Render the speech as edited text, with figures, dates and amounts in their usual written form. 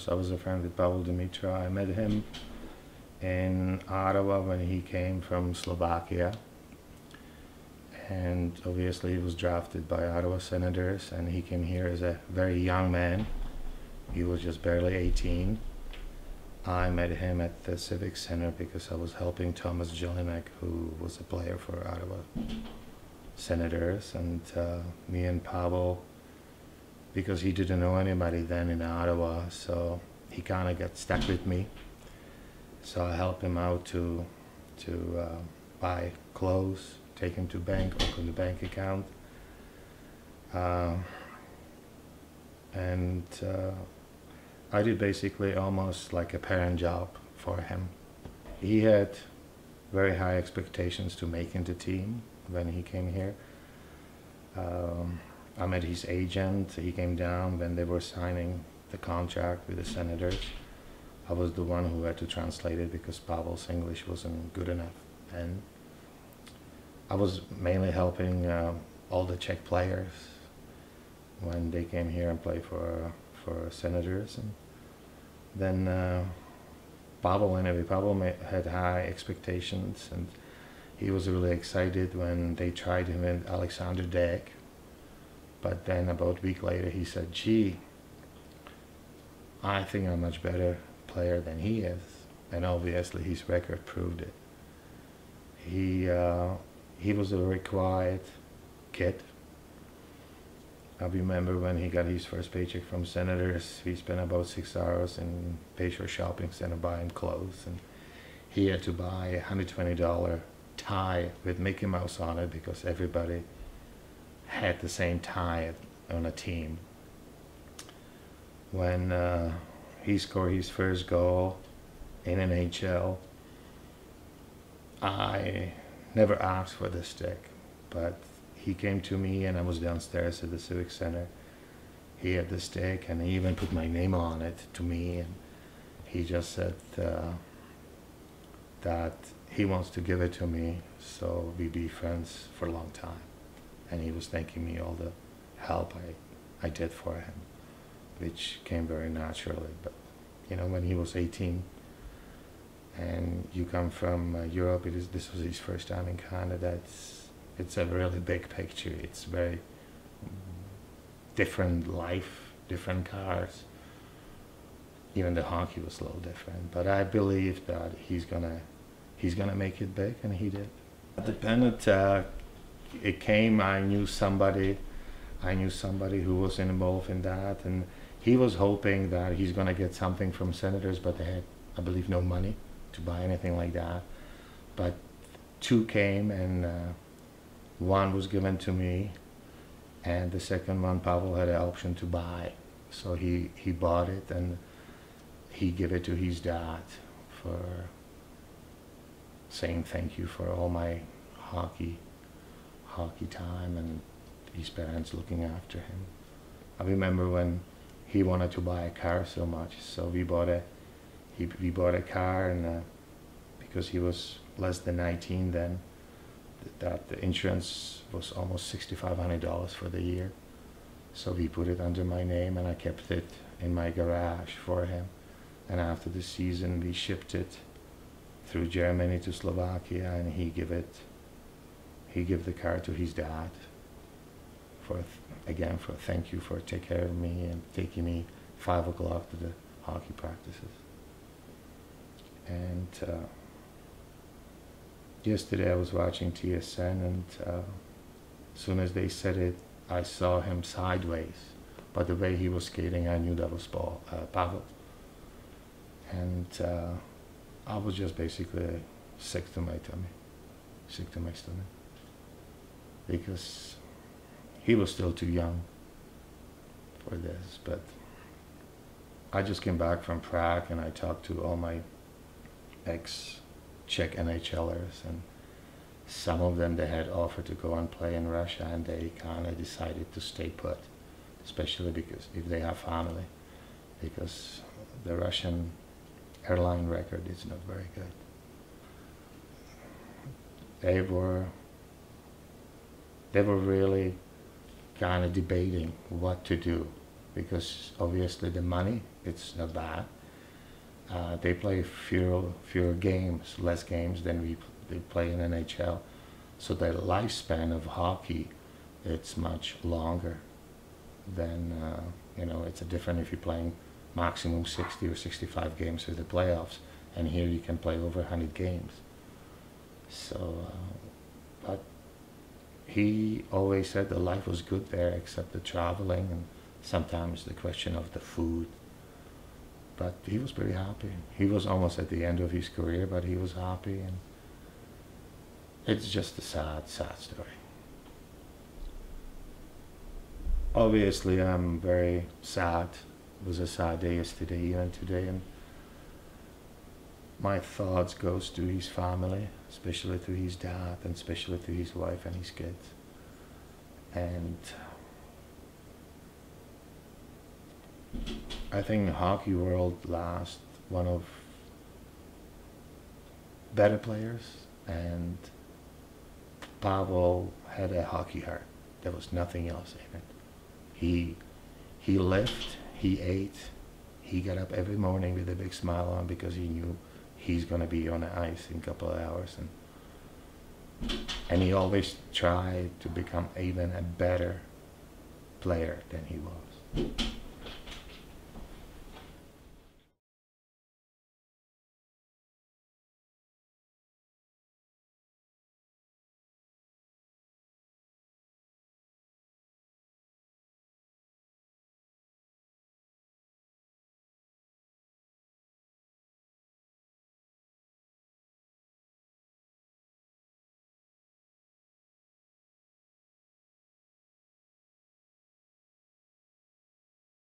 I was a friend with Pavol Demitra. I met him in Ottawa when he came from Slovakia. And obviously he was drafted by Ottawa Senators, and he came here as a very young man. He was just barely 18. I met him at the Civic Center because I was helping Thomas Jelinek, who was a player for Ottawa Senators, and me and Pavol, because he didn't know anybody then in Ottawa, so he kind of got stuck with me. So I helped him out to buy clothes, take him to bank, open the bank account, and I did basically almost like a parent job for him. He had very high expectations to make the team when he came here. I met his agent. He came down when they were signing the contract with the Senators. I was the one who had to translate it because Pavel's English wasn't good enough. And I was mainly helping all the Czech players when they came here and played for Senators. And then Pavel had high expectations, and he was really excited when they tried him with Alexander Dek. But then about a week later he said, "Gee, I think I'm a much better player than he is." And obviously his record proved it. He was a very quiet kid. I remember when he got his first paycheck from Senators, he spent about 6 hours in Bayshore Shopping Center buying clothes, and he had to buy a $120 tie with Mickey Mouse on it because everybody had the same tie on a team. When he scored his first goal in NHL, I never asked for the stick, but he came to me and I was downstairs at the Civic Center. He had the stick and he even put my name on it to me, and he just said that he wants to give it to me so we be friends for a long time. And he was thanking me all the help I did for him, which came very naturally. But you know, when he was 18 and you come from Europe, this was his first time in Canada. It's a really big picture. It's very different life, different cars. Even the hockey was a little different. But I believe that he's gonna make it big, and he did. At the Panoch, it came. I knew somebody who was involved in that, and he was hoping that he's gonna get something from Senators, but they had, I believe, no money to buy anything like that. But two came, and one was given to me, and the second one Pavel had an option to buy. So he bought it, and he gave it to his dad for saying thank you for all my hockey time, and his parents looking after him. I remember when he wanted to buy a car so much, so we bought a car, and because he was less than 19 then, that the insurance was almost $6,500 for the year. So we put it under my name, and I kept it in my garage for him. And after the season, we shipped it through Germany to Slovakia, and he gave the car to his dad for thank you for taking care of me and taking me 5 o'clock to the hockey practices. And yesterday I was watching TSN, and as soon as they said it, I saw him sideways. But the way he was skating, I knew that was Pavel. And I was just basically sick to my tummy, sick to my stomach, because he was still too young for this. But I just came back from Prague, and I talked to all my ex-Czech NHLers, and some of them, they had offered to go and play in Russia, and they kind of decided to stay put, especially because if they have family, because the Russian airline record is not very good. They were really kind of debating what to do, because obviously the money it's not bad. They play fewer games, less games than they play in NHL. So the lifespan of hockey, it's much longer than, it's a different if you're playing maximum 60 or 65 games for the playoffs, and here you can play over 100 games. So, but he always said the life was good there, except the traveling and sometimes the question of the food. But he was pretty happy. He was almost at the end of his career, but he was happy, and it's just a sad, sad story. Obviously, I'm very sad. It was a sad day yesterday, even today, and my thoughts goes to his family, especially to his dad, and especially to his wife and his kids. And I think the hockey world lost one of better players, and Pavol had a hockey heart. There was nothing else in it. He lived, he ate, he got up every morning with a big smile on because he knew he's gonna be on the ice in a couple of hours, and he always tried to become even a better player than he was.